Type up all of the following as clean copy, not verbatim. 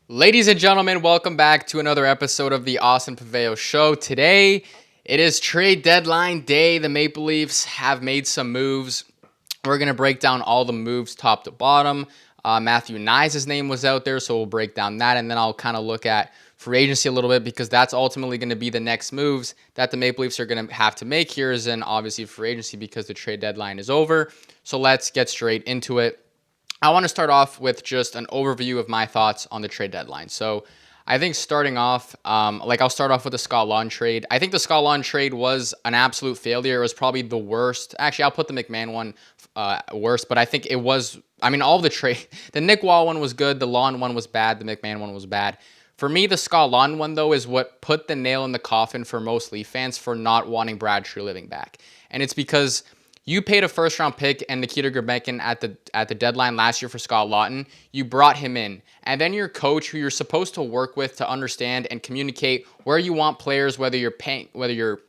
Ladies and gentlemen, welcome back to another episode of the Austin Pavao Show. Today, it is trade deadline day. The Maple Leafs have made some moves. We're going to break down all the moves top to bottom. Matthew Knies' name was out there, so we'll break down that, and then I'll kind of look at free agency a little bit because that's ultimately going to be the next moves that the Maple Leafs are going to have to make here is in obviously free agency because the trade deadline is over. So let's get straight into it. I want to start off with just an overview of my thoughts on the trade deadline. So I think starting off, I'll start off with the Scott Laughton trade. I think the Scott Laughton trade was an absolute failure. It was probably the worst. Actually, I'll put the McMahon one worst, but I think it was, all of the trade. The Nick Wall one was good. The Laughton one was bad. The McMahon one was bad. For me, the Scott Laughton one, though, is what put the nail in the coffin for most Leaf fans for not wanting Brad Treliving back. And it's because you paid a first-round pick and Nikita Grbakin at the deadline last year for Scott Laughton. You brought him in. And then your coach, who you're supposed to work with to understand and communicate where you want players, whether you're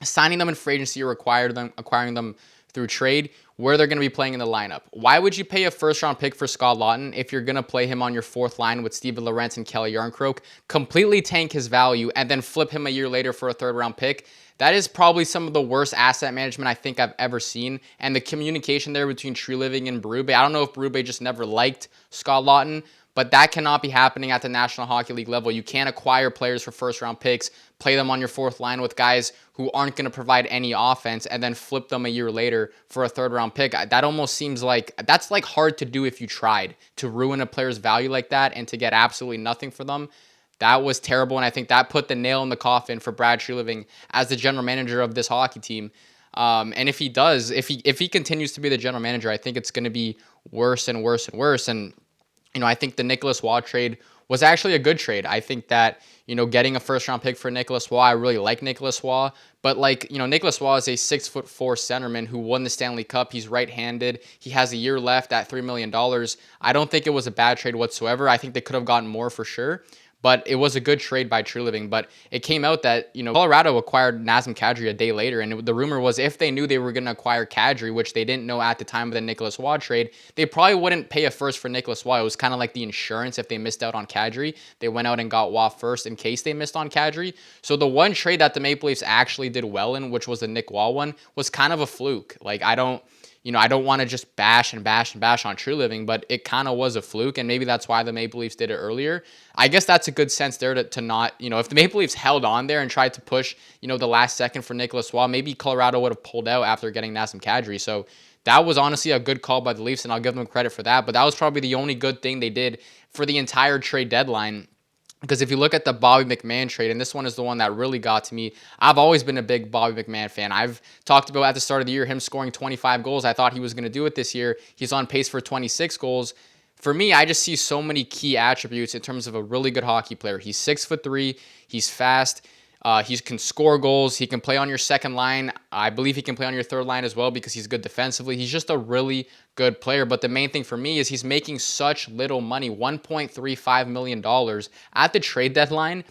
signing them in free agency or acquiring them through trade, where they're going to be playing in the lineup. Why would you pay a first-round pick for Scott Laughton if you're going to play him on your fourth line with Steven Lorentz and Kelly Yarncroke, completely tank his value, and then flip him a year later for a third-round pick? That is probably some of the worst asset management I think I've ever seen. And the communication there between Treliving and Berube, I don't know if Berube just never liked Scott Laughton, but that cannot be happening at the National Hockey League level. You can't acquire players for first-round picks, play them on your fourth line with guys who aren't going to provide any offense, and then flip them a year later for a third-round pick. That almost seems like that's like hard to do if you tried to ruin a player's value like that and to get absolutely nothing for them. That was terrible, and I think that put the nail in the coffin for Brad Treliving as the general manager of this hockey team. And if he continues to be the general manager, I think it's going to be worse and worse and worse. And I think the Nicholas Waugh trade was actually a good trade. I think that getting a first round pick for Nicholas Waugh, I really like Nicholas Waugh, but Nicholas Waugh is a 6'4" centerman who won the Stanley Cup. He's right-handed. He has a year left at $3 million. I don't think it was a bad trade whatsoever. I think they could have gotten more for sure. But it was a good trade by Treliving. But it came out that, Colorado acquired Nazem Kadri a day later. And the rumor was if they knew they were going to acquire Kadri, which they didn't know at the time of the Nicholas Waugh trade, they probably wouldn't pay a first for Nicholas Waugh. It was kind of like the insurance if they missed out on Kadri. They went out and got Waugh first in case they missed on Kadri. So the one trade that the Maple Leafs actually did well in, which was the Nick Waugh one, was kind of a fluke. I don't want to just bash on Treliving, but it kind of was a fluke, and maybe that's why the Maple Leafs did it earlier. I guess that's a good sense there to not, if the Maple Leafs held on there and tried to push, the last second for Nicholas Waugh, maybe Colorado would have pulled out after getting Nazem Kadri. So that was honestly a good call by the Leafs, and I'll give them credit for that. But that was probably the only good thing they did for the entire trade deadline. Because if you look at the Bobby McMahon trade, and this one is the one that really got to me, I've always been a big Bobby McMahon fan. I've talked about at the start of the year him scoring 25 goals. I thought he was going to do it this year. He's on pace for 26 goals. For me, I just see so many key attributes in terms of a really good hockey player. He's 6'3", he's fast, he can score goals, he can play on your second line. I believe he can play on your third line as well because he's good defensively. He's just a really good player, but the main thing for me is he's making such little money, $1.35 million at the trade deadline.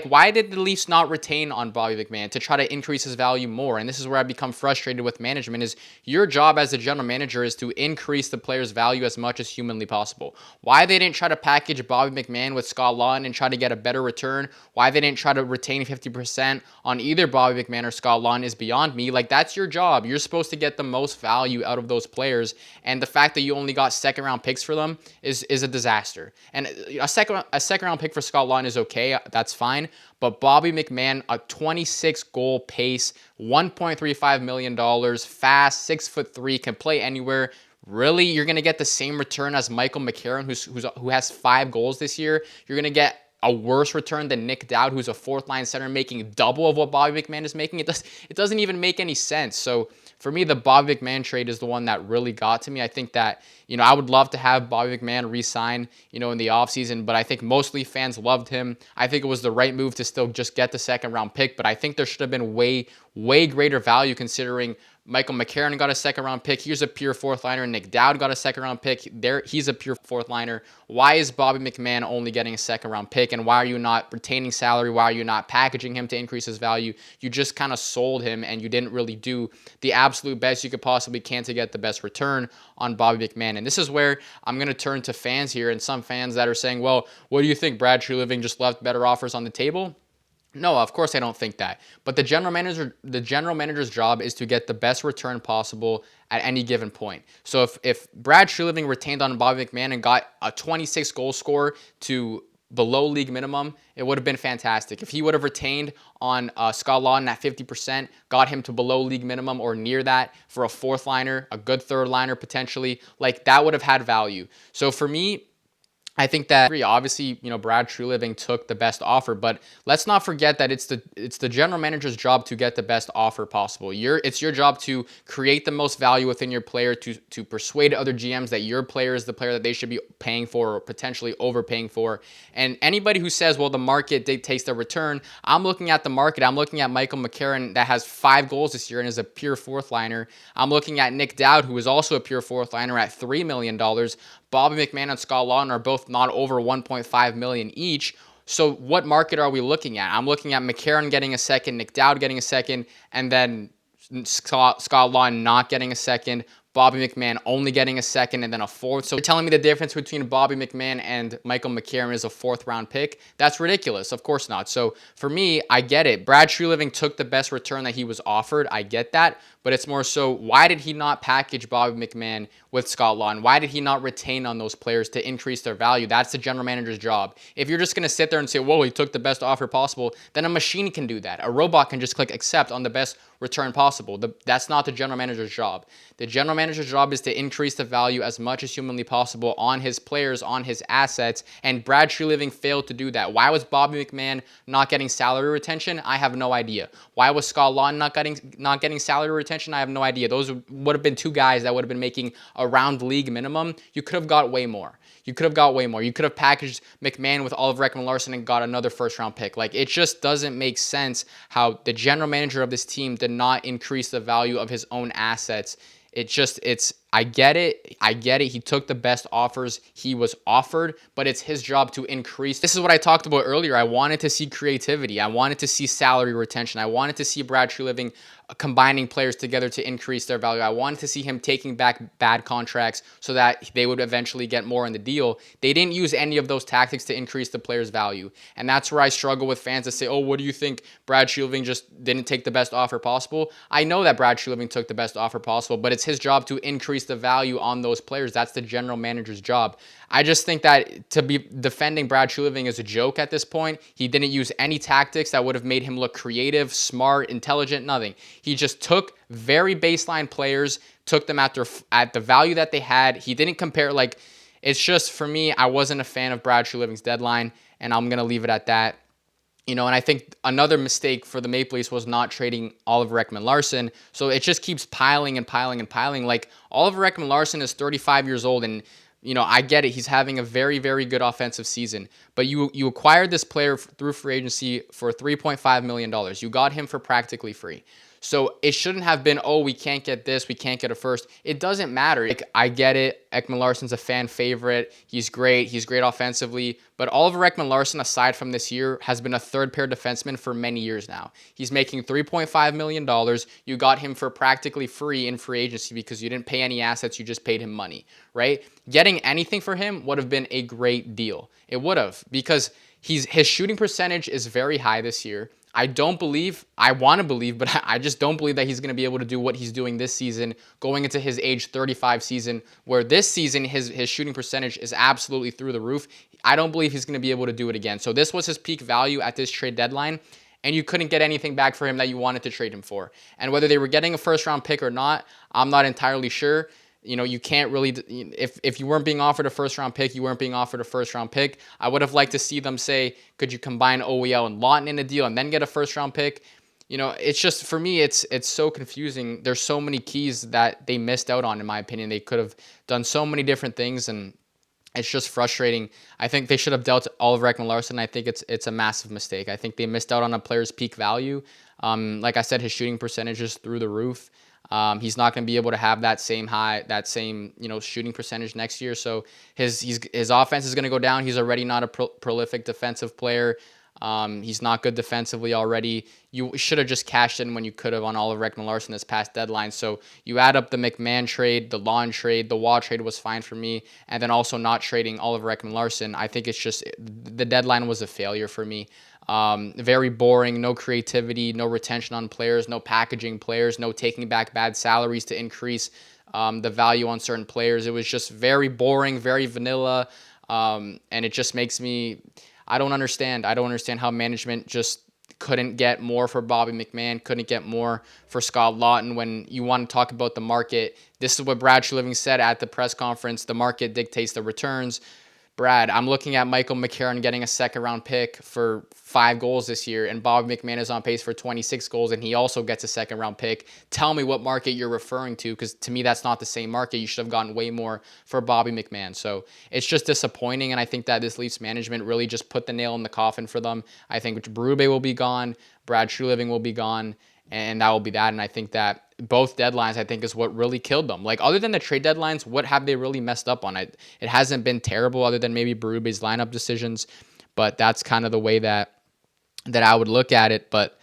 Why did the Leafs not retain on Bobby McMahon to try to increase his value more? And this is where I become frustrated with management is your job as a general manager is to increase the player's value as much as humanly possible. Why they didn't try to package Bobby McMahon with Scott Laughton and try to get a better return, why they didn't try to retain 50% on either Bobby McMahon or Scott Laughton is beyond me. That's your job. You're supposed to get the most value out of those players, and the fact that you only got second round picks for them is a disaster. And a second round pick for Scott Laughton is okay. That's fine. But Bobby McMahon, a 26 goal pace, $1.35 million, fast, 6'3", can play anywhere. Really, you're going to get the same return as Michael McCarron, who has 5 goals this year. You're going to get a worse return than Nick Dowd, who's a fourth-line center making double of what Bobby McMahon is making. It doesn't even make any sense. So for me, the Bobby McMahon trade is the one that really got to me. I think that, I would love to have Bobby McMahon re-sign, in the offseason, but I think most Leaf fans loved him. I think it was the right move to still just get the second-round pick, but I think there should have been way, way greater value considering Michael McCarron got a second-round pick. Here's a pure fourth liner. Nick Dowd got a second-round pick. He's a pure fourth liner. Why is Bobby McMahon only getting a second-round pick? And why are you not retaining salary? Why are you not packaging him to increase his value? You just kind of sold him, and you didn't really do the absolute best you could possibly can to get the best return on Bobby McMahon. And this is where I'm going to turn to fans here, and some fans that are saying, well, what do you think? Brad Treliving just left better offers on the table? No, of course I don't think that. But the general manager's job is to get the best return possible at any given point. So if Brad Treliving retained on Bobby McMahon and got a 26 goal scorer to below league minimum, it would have been fantastic. If he would have retained on Scott Laughton at 50%, got him to below league minimum or near that for a fourth liner, a good third liner potentially, like that would have had value. So for me, I think that obviously, Brad Treliving took the best offer, but let's not forget that it's the general manager's job to get the best offer possible. It's your job to create the most value within your player, to persuade other GMs that your player is the player that they should be paying for or potentially overpaying for. And anybody who says, well, the market dictates the return, I'm looking at the market. I'm looking at Michael McCarron that has 5 goals this year and is a pure fourth liner. I'm looking at Nick Dowd, who is also a pure fourth liner at $3 million. Bobby McMahon and Scott Laughton are both not over $1.5 million each. So what market are we looking at? I'm looking at McCarron getting a second, Nick Dowd getting a second, and then Scott Laughton not getting a second, Bobby McMahon only getting a second and then a fourth. So you're telling me the difference between Bobby McMahon and Michael McCarron is a fourth-round pick? That's ridiculous. Of course not. So for me, I get it. Brad Treliving took the best return that he was offered. I get that. But it's more so, why did he not package Bobby McMahon with Scott Laughton? Why did he not retain on those players to increase their value? That's the general manager's job. If you're just going to sit there and say, whoa, he took the best offer possible, then a machine can do that. A robot can just click accept on the best return possible. That's not the general manager's job. The general manager's job is to increase the value as much as humanly possible on his players, on his assets, and Brad Treliving failed to do that. Why was Bobby McMahon not getting salary retention? I have no idea. Why was Scott Laughton not getting salary retention? I have no idea. Those would have been 2 guys that would have been making around league minimum. You could have got way more. You could have packaged McMahon with Oliver Ekman-Larsson and got another first-round pick. Like, it just doesn't make sense how the general manager of this team did not increase the value of his own assets. I get it. He took the best offers he was offered, but it's his job to increase. This is what I talked about earlier. I wanted to see creativity. I wanted to see salary retention. I wanted to see Brad Treliving combining players together to increase their value. I wanted to see him taking back bad contracts so that they would eventually get more in the deal. They didn't use any of those tactics to increase the player's value. And that's where I struggle with fans that say, oh, what do you think? Brad Treliving just didn't take the best offer possible. I know that Brad Treliving took the best offer possible, but it's his job to increase the value on those players. That's the general manager's job. I just think that to be defending Brad Treliving is a joke at this point. He didn't use any tactics that would have made him look creative, smart, intelligent, nothing. He just took very baseline players, took them at the value that they had. He didn't compare, it's just, for me, I wasn't a fan of Brad Treliving's deadline, and I'm going to leave it at that. And I think another mistake for the Maple Leafs was not trading Oliver Ekman-Larsson. So it just keeps piling and piling and piling. Like, Oliver Ekman-Larsson is 35 years old, and I get it. He's having a very, very good offensive season. But you acquired this player through free agency for $3.5 million. You got him for practically free. So it shouldn't have been, oh, we can't get this, we can't get a first. It doesnn't matter. I get it. Ekman-Larsson's a fan favorite. He's great. He's great offensively. But Oliver Ekman-Larsson, aside from this year, has been a third-pair defenseman for many years now. He's making $3.5 million. You got him for practically free in free agency because you didn't pay any assets. You just paid him money, right? Getting anything for him would have been a great deal. It would have, because his shooting percentage is very high this year. I want to believe, but I just don't believe that he's going to be able to do what he's doing this season, going into his age 35 season, where this season his shooting percentage is absolutely through the roof. I don't believe he's going to be able to do it again. So this was his peak value at this trade deadline, and you couldn't get anything back for him that you wanted to trade him for. And whether they were getting a first-round pick or not, I'm not entirely sure. You can't really, if you weren't being offered a first-round pick, you weren't being offered a first-round pick. I would have liked to see them say, could you combine OEL and Laughton in a deal and then get a first-round pick? It's just, for me, it's so confusing. There's so many keys that they missed out on, in my opinion. They could have done so many different things, and it's just frustrating. I think they should have dealt Oliver Ekman-Larsson. I think it's a massive mistake. I think they missed out on a player's peak value. Like I said, his shooting percentage is through the roof. He's not going to be able to have that same shooting percentage next year. So his offense is going to go down. He's already not a prolific defensive player. He's not good defensively already. You should have just cashed in when you could have on Oliver Ekman-Larsson this past deadline. So you add up the McMahon trade, the Lon trade, the Waugh trade was fine for me, and then also not trading Oliver Ekman-Larsson. I think it's just the deadline was a failure for me. Very boring, no creativity, no retention on players, no packaging players, no taking back bad salaries to increase the value on certain players. It was just very boring, very vanilla, and it just makes me... I don't understand. I don't understand how management just couldn't get more for Bobby McMahon, couldn't get more for Scott Lawton. When you want to talk about the market, this is what Brad Treliving said at the press conference: the market dictates the returns. Brad, I'm looking at Michael McCarron getting a second-round pick for 5 goals this year, and Bobby McMahon is on pace for 26 goals, and he also gets a second-round pick. Tell me what market you're referring to, because to me, that's not the same market. You should have gotten way more for Bobby McMahon. So it's just disappointing, and I think that this Leafs management really just put the nail in the coffin for them. I think Berube will be gone, Brad Treliving will be gone, and that will be that. And I think that both deadlines, I think, is what really killed them. Like, other than the trade deadlines, what have they really messed up on? It hasn't been terrible, other than maybe Berube's lineup decisions, but that's kind of the way that I would look at it. But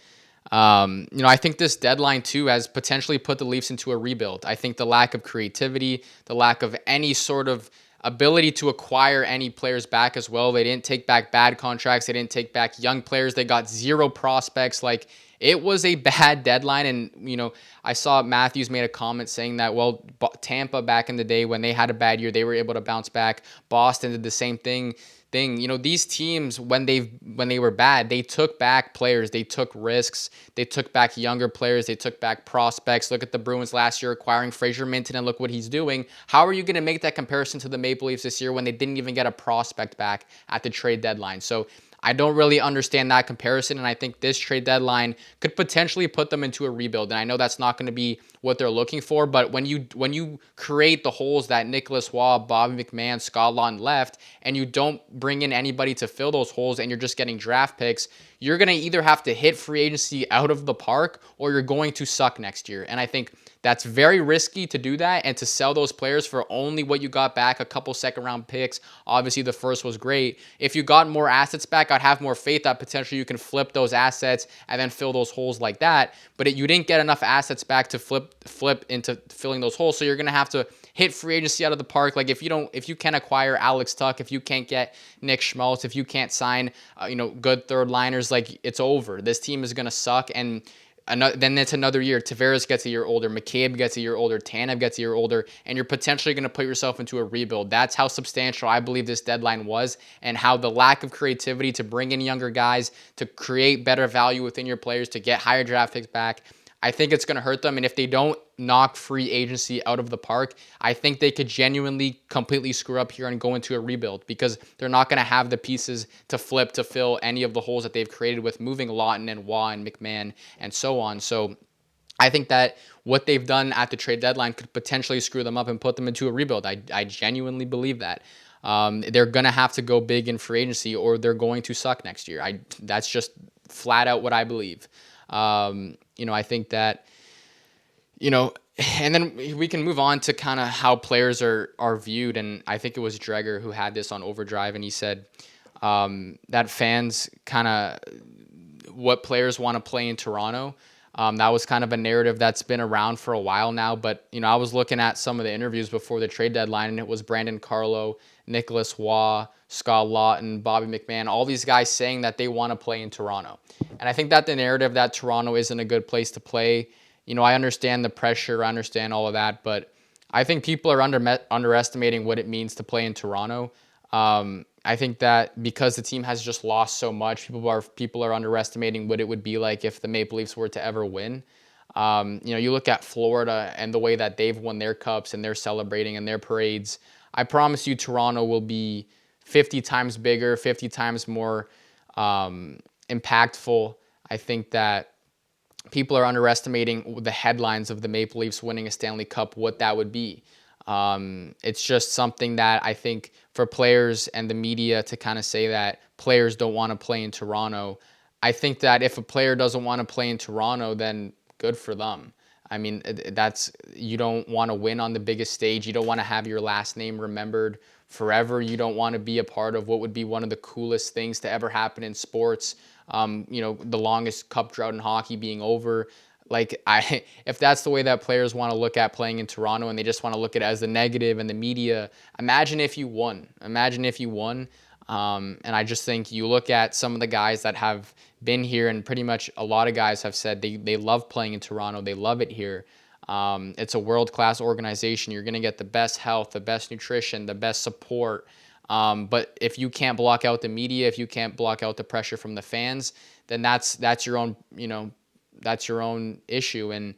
I think this deadline too has potentially put the Leafs into a rebuild. I think the lack of creativity, the lack of any sort of ability to acquire any players back as well. They didn't take back bad contracts. They didn't take back young players. They got 0 prospects. Like, it was a bad deadline. And, I saw Matthews made a comment saying that, well, Tampa back in the day when they had a bad year, they were able to bounce back. Boston did the same thing. These teams, when they were bad, they took back players, they took risks, they took back younger players, they took back prospects. Look at the Bruins last year acquiring Fraser Minton, and look what he's doing. How are you going to make that comparison to the Maple Leafs this year when they didn't even get a prospect back at the trade deadline? So I don't really understand that comparison, and I think this trade deadline could potentially put them into a rebuild. And I know that's not going to be what they're looking for, but when you create the holes that Nicholas Waugh, Bobby McMahon, Scott Lawton left, and you don't bring in anybody to fill those holes, and you're just getting draft picks, you're going to either have to hit free agency out of the park, or you're going to suck next year. And I think that's very risky to do that and to sell those players for only what you got back, a couple second-round picks. Obviously, the first was great. If you got more assets back, I'd have more faith that potentially you can flip those assets and then fill those holes like that. But you didn't get enough assets back to flip into filling those holes, so you're going to have to hit free agency out of the park. Like, if you can't acquire Alex Tuch, if you can't get Nick Schmaltz, if you can't sign good third liners, like, it's over. This team is going to suck, and then it's another year. Tavares gets a year older, McCabe gets a year older, Tanev gets a year older, and you're potentially going to put yourself into a rebuild. That's how substantial I believe this deadline was, and how the lack of creativity to bring in younger guys, to create better value within your players, to get higher draft picks back, I think it's going to hurt them. And if they don't knock free agency out of the park, I think they could genuinely completely screw up here and go into a rebuild, because they're not going to have the pieces to flip to fill any of the holes that they've created with moving Lawton and Waugh and McMahon and so on. So I think that what they've done at the trade deadline could potentially screw them up and put them into a rebuild. I genuinely believe that. They're going to have to go big in free agency, or they're going to suck next year. That's just flat out what I believe. I think that, and then we can move on to kind of how players are viewed. And I think it was Dreger who had this on Overdrive, and he said that fans kind of, what players want to play in Toronto. That was kind of a narrative that's been around for a while now. But, I was looking at some of the interviews before the trade deadline, and it was Brandon Carlo, Nicholas Waugh, Scott Lawton, Bobby McMahon, all these guys saying that they want to play in Toronto. And I think that the narrative that Toronto isn't a good place to play, I understand the pressure, I understand all of that, but I think people are underestimating what it means to play in Toronto. I think that because the team has just lost so much, people are underestimating what it would be like if the Maple Leafs were to ever win. You look at Florida and the way that they've won their cups and they're celebrating and their parades. I promise you Toronto will be 50 times bigger, 50 times more impactful. I think that people are underestimating the headlines of the Maple Leafs winning a Stanley Cup, what that would be. It's just something that I think for players and the media to kind of say that players don't want to play in Toronto, I think that if a player doesn't want to play in Toronto, then good for them. I mean, that's you don't want to win on the biggest stage. You don't want to have your last name remembered forever. You don't want to be a part of what would be one of the coolest things to ever happen in sports. The longest cup drought in hockey being over. If that's the way that players want to look at playing in Toronto and they just want to look at it as the negative and the media, imagine if you won. Imagine if you won. And I just think you look at some of the guys that have been here, and pretty much a lot of guys have said they love playing in Toronto. They love it here. It's a world-class organization. You're going to get the best health, the best nutrition, the best support. But if you can't block out the media, if you can't block out the pressure from the fans, then that's your own, that's your own issue. And,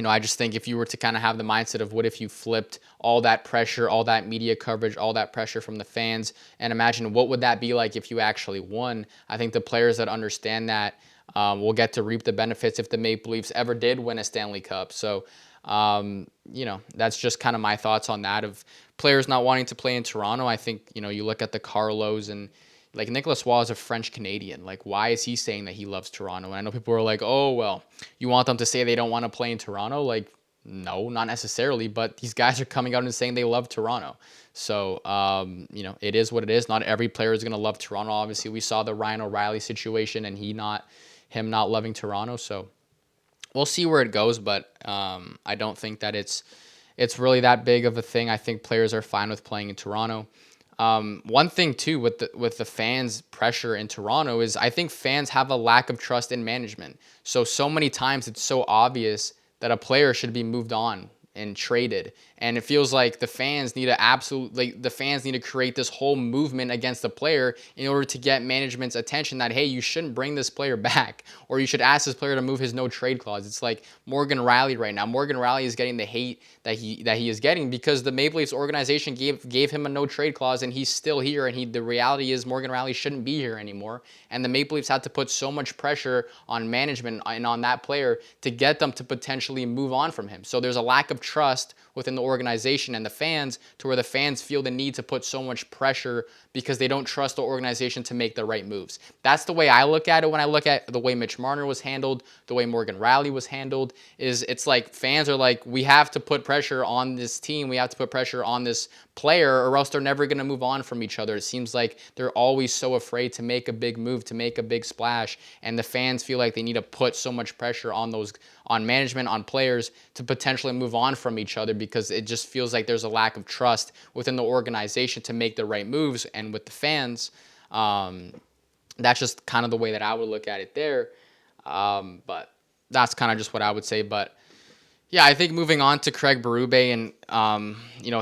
I just think if you were to kind of have the mindset of what if you flipped all that pressure, all that media coverage, all that pressure from the fans, and imagine what would that be like if you actually won. I think the players that understand that will get to reap the benefits if the Maple Leafs ever did win a Stanley Cup. So, that's just kind of my thoughts on that of players not wanting to play in Toronto. I think, you look at the Carlos and like Nicolas Waugh is a French Canadian. Like, why is he saying that he loves Toronto? And I know people are like, oh, well, you want them to say they don't want to play in Toronto? Like, no, not necessarily. But these guys are coming out and saying they love Toronto. So, it is what it is. Not every player is going to love Toronto. Obviously, we saw the Ryan O'Reilly situation and him not loving Toronto. So we'll see where it goes. But I don't think that it's really that big of a thing. I think players are fine with playing in Toronto. One thing too with the fans' pressure in Toronto is I think fans have a lack of trust in management. So many times it's so obvious that a player should be moved on and traded, and it feels like the fans need to create this whole movement against the player in order to get management's attention that, hey, you shouldn't bring this player back, or you should ask this player to move his no trade clause. It's like Morgan Rielly right now. Morgan Rielly is getting the hate that he is getting because the Maple Leafs organization gave him a no trade clause and he's still here, and the reality is Morgan Rielly shouldn't be here anymore, and the Maple Leafs had to put so much pressure on management and on that player to get them to potentially move on from him. So there's a lack of trust within the organization and the fans to where the fans feel the need to put so much pressure because they don't trust the organization to make the right moves. That's the way I look at it when I look at the way Mitch Marner was handled, the way Morgan Rielly was handled, it's like fans are like, we have to put pressure on this team, we have to put pressure on this player or else they're never going to move on from each other. It seems like they're always so afraid to make a big move, to make a big splash, and the fans feel like they need to put so much pressure on management, on players to potentially move on from each other because it just feels like there's a lack of trust within the organization to make the right moves. And with the fans, that's just kind of the way that I would look at it there. But that's kind of just what I would say. But yeah, I think moving on to Craig Berube and,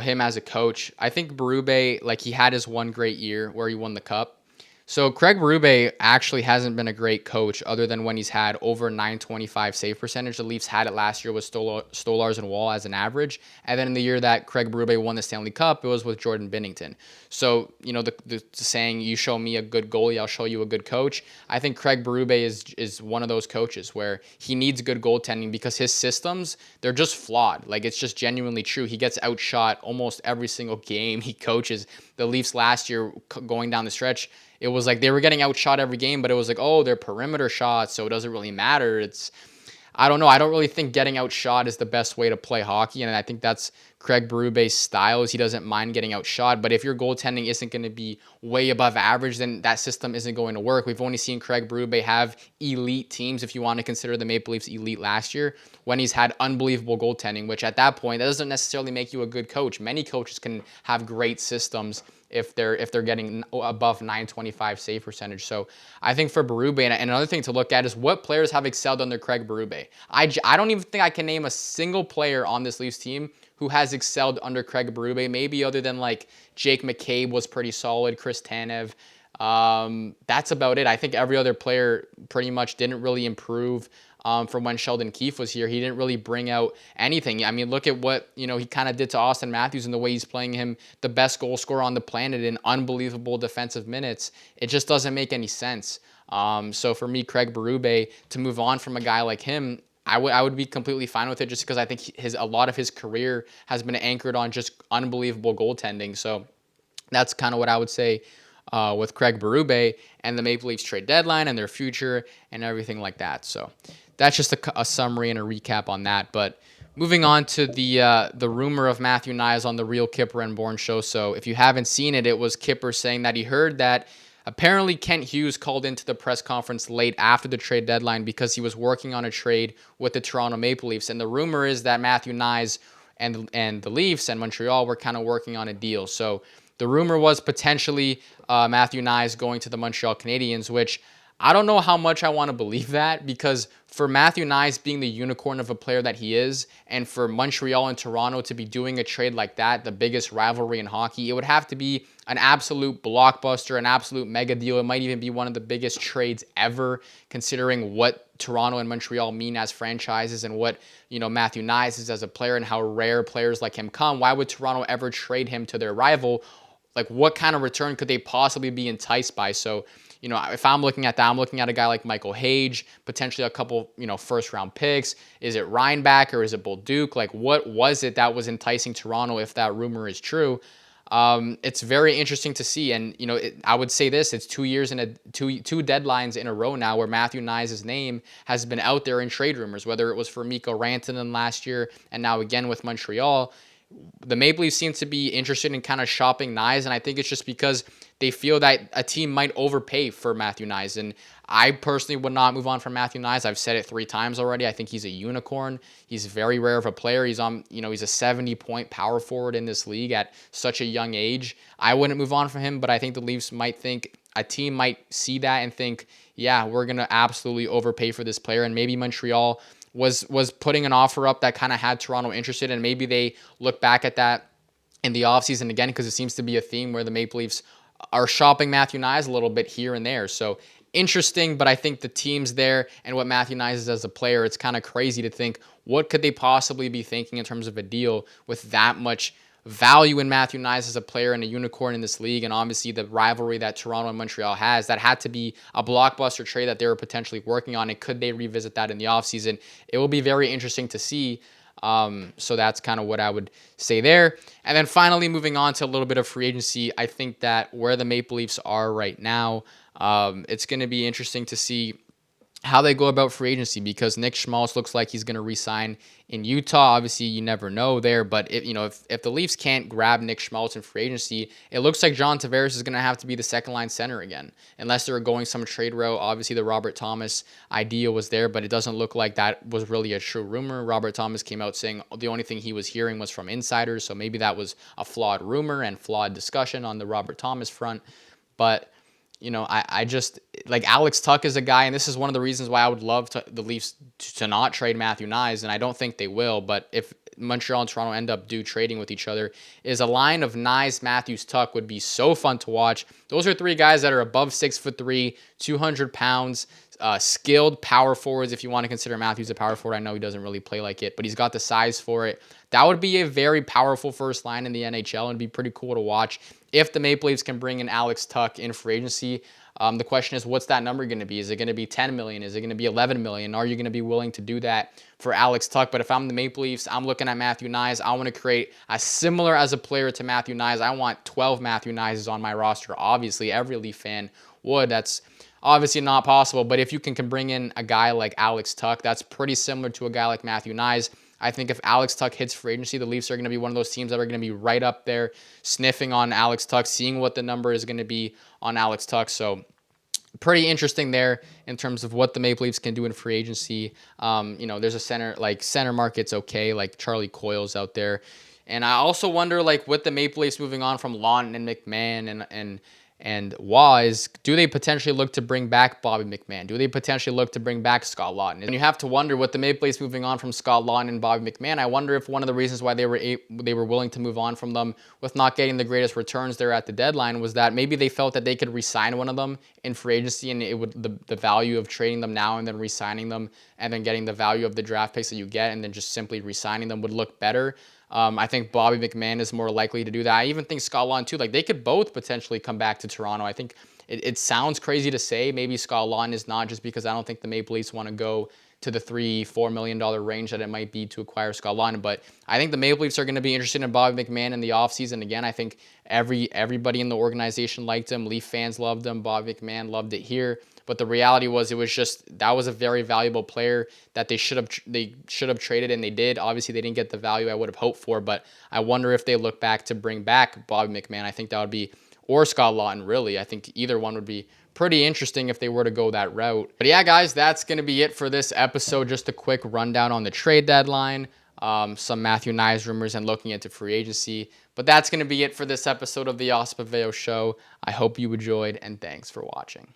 him as a coach, I think Berube, he had his one great year where he won the cup. So Craig Berube actually hasn't been a great coach other than when he's had over 925 save percentage. The Leafs had it last year with Stolars and Wall as an average. And then in the year that Craig Berube won the Stanley Cup, it was with Jordan Binnington. So, the saying, you show me a good goalie, I'll show you a good coach. I think Craig Berube is one of those coaches where he needs good goaltending because his systems, they're just flawed. It's just genuinely true. He gets outshot almost every single game he coaches. The Leafs last year going down the stretch, it was like they were getting outshot every game, but it was like, oh, they're perimeter shots, so it doesn't really matter. I don't know. I don't really think getting outshot is the best way to play hockey, and I think that's Craig Berube's style is he doesn't mind getting outshot, but if your goaltending isn't going to be way above average, then that system isn't going to work. We've only seen Craig Berube have elite teams, if you want to consider the Maple Leafs elite last year, when he's had unbelievable goaltending, which at that point, that doesn't necessarily make you a good coach. Many coaches can have great systems if they're getting above 925 save percentage. So I think for Berube, and another thing to look at is what players have excelled under Craig Berube. I don't even think I can name a single player on this Leafs team who has excelled under Craig Berube, maybe other than Jake McCabe was pretty solid, Chris Tanev. That's about it. I think every other player pretty much didn't really improve from when Sheldon Keefe was here. He didn't really bring out anything. I mean, look at what he kind of did to Austin Matthews and the way he's playing him, the best goal scorer on the planet in unbelievable defensive minutes. It just doesn't make any sense. So for me, Craig Berube, to move on from a guy like him, I would be completely fine with it just because I think a lot of his career has been anchored on just unbelievable goaltending. So that's kind of what I would say with Craig Berube and the Maple Leafs trade deadline and their future and everything like that. So that's just a summary and a recap on that. But moving on to the rumor of Matthew Knies on the Real Kipper and Bourne show. So if you haven't seen it, it was Kipper saying that he heard that apparently Kent Hughes called into the press conference late after the trade deadline because he was working on a trade with the Toronto Maple Leafs. And the rumor is that Matthew Knies and the Leafs and Montreal were kind of working on a deal. So the rumor was potentially Matthew Knies going to the Montreal Canadiens, which I don't know how much I want to believe that, because for Matthew Knies being the unicorn of a player that he is, and for Montreal and Toronto to be doing a trade like that, the biggest rivalry in hockey, it would have to be an absolute blockbuster, an absolute mega deal. It might even be one of the biggest trades ever, considering what Toronto and Montreal mean as franchises and what, Matthew Knies is as a player and how rare players like him come. Why would Toronto ever trade him to their rival? Like, what kind of return could they possibly be enticed by? So, if I'm looking at that, I'm looking at a guy like Michael Hage, potentially a couple, first-round picks. Is it Reinback or is it Bolduc? Like, what was it that was enticing Toronto if that rumor is true? It's very interesting to see. And, I would say this, it's 2 years in two deadlines in a row now where Matthew Knies' name has been out there in trade rumors, whether it was for Mikko Rantanen last year and now again with Montreal. The Maple Leafs seem to be interested in kind of shopping Knies, and I think it's just because they feel that a team might overpay for Matthew Knies. And I personally would not move on from Matthew Knies. I've said it 3 times already. I think he's a unicorn. He's very rare of a player. He's on, he's a 70-point power forward in this league at such a young age. I wouldn't move on from him, but I think the Leafs might think, a team might see that and think, yeah, we're going to absolutely overpay for this player. And maybe Montreal was putting an offer up that kind of had Toronto interested, and maybe they look back at that in the offseason again, because it seems to be a theme where the Maple Leafs are shopping Matthew Knies a little bit here and there. So interesting, but I think the team's there and what Matthew Knies is as a player, it's kind of crazy to think, what could they possibly be thinking in terms of a deal with that much value in Matthew Knies as a player and a unicorn in this league, and obviously the rivalry that Toronto and Montreal has. That had to be a blockbuster trade that they were potentially working on, and could they revisit that in the offseason? It will be very interesting to see. So that's kind of what I would say there. And then finally, moving on to a little bit of free agency, I think that where the Maple Leafs are right now, it's going to be interesting to see how they go about free agency, because Nick Schmaltz looks like he's going to re-sign in Utah. Obviously, you never know there, but if the Leafs can't grab Nick Schmaltz in free agency, it looks like John Tavares is going to have to be the second-line center again, unless they're going some trade route. Obviously, the Robert Thomas idea was there, but it doesn't look like that was really a true rumor. Robert Thomas came out saying the only thing he was hearing was from insiders, so maybe that was a flawed rumor and flawed discussion on the Robert Thomas front. But I just, like, Alex Tuch is a guy, and this is one of the reasons why I would love the Leafs to not trade Matthew Knies, and I don't think they will, but if Montreal and Toronto end up trading with each other, is a line of Knies, Matthews, Tuch would be so fun to watch. Those are 3 guys that are above 6'3", 200 pounds, skilled power forwards, if you want to consider Matthews a power forward. I know he doesn't really play like it, but he's got the size for it. That would be a very powerful first line in the NHL, and it'd be pretty cool to watch if the Maple Leafs can bring in Alex Tuch in free agency. The question is, what's that number going to be? Is it going to be 10 million? Is it going to be 11 million? Are you going to be willing to do that for Alex Tuch? But if I'm the Maple Leafs, I'm looking at Matthew Knies. I want to create a similar as a player to Matthew Knies. I want 12 Matthew Knies on my roster. Obviously, every Leaf fan would. That's obviously not possible. But if you can bring in a guy like Alex Tuch, that's pretty similar to a guy like Matthew Knies. I think if Alex Tuch hits free agency, the Leafs are going to be one of those teams that are going to be right up there, sniffing on Alex Tuch, seeing what the number is going to be on Alex Tuch. So pretty interesting there in terms of what the Maple Leafs can do in free agency. There's a center market's okay, like Charlie Coyle's out there. And I also wonder, like, with the Maple Leafs moving on from Laughton and McMahon and Wise, do they potentially look to bring back Bobby McMahon? Do they potentially look to bring back Scott Laughton? And you have to wonder, with the Maple Leafs moving on from Scott Laughton and Bobby McMahon, I wonder if one of the reasons why they were willing to move on from them with not getting the greatest returns there at the deadline was that maybe they felt that they could re-sign one of them in free agency, and it would the value of trading them now and then re-signing them and then getting the value of the draft picks that you get and then just simply re-signing them would look better. I think Bobby McMahon is more likely to do that. I even think Scott Laughton too. Like, they could both potentially come back to Toronto. I think it sounds crazy to say maybe Scott Laughton is not, just because I don't think the Maple Leafs want to go to the $3-4 million range that it might be to acquire Scott Laughton. But I think the Maple Leafs are going to be interested in Bobby McMann in the offseason. Again, I think everybody in the organization liked him. Leaf fans loved him. Bobby McMann loved it here. But the reality was, that was a very valuable player that they should have traded, and they did. Obviously, they didn't get the value I would have hoped for, but I wonder if they look back to bring back Bobby McMann. I think that would be, or Scott Laughton, really. I think either one would be pretty interesting if they were to go that route. But yeah, guys, that's going to be it for this episode. Just a quick rundown on the trade deadline, some Matthew Knies rumors, and looking into free agency. But that's going to be it for this episode of the Austin Pavao Show. I hope you enjoyed, and thanks for watching.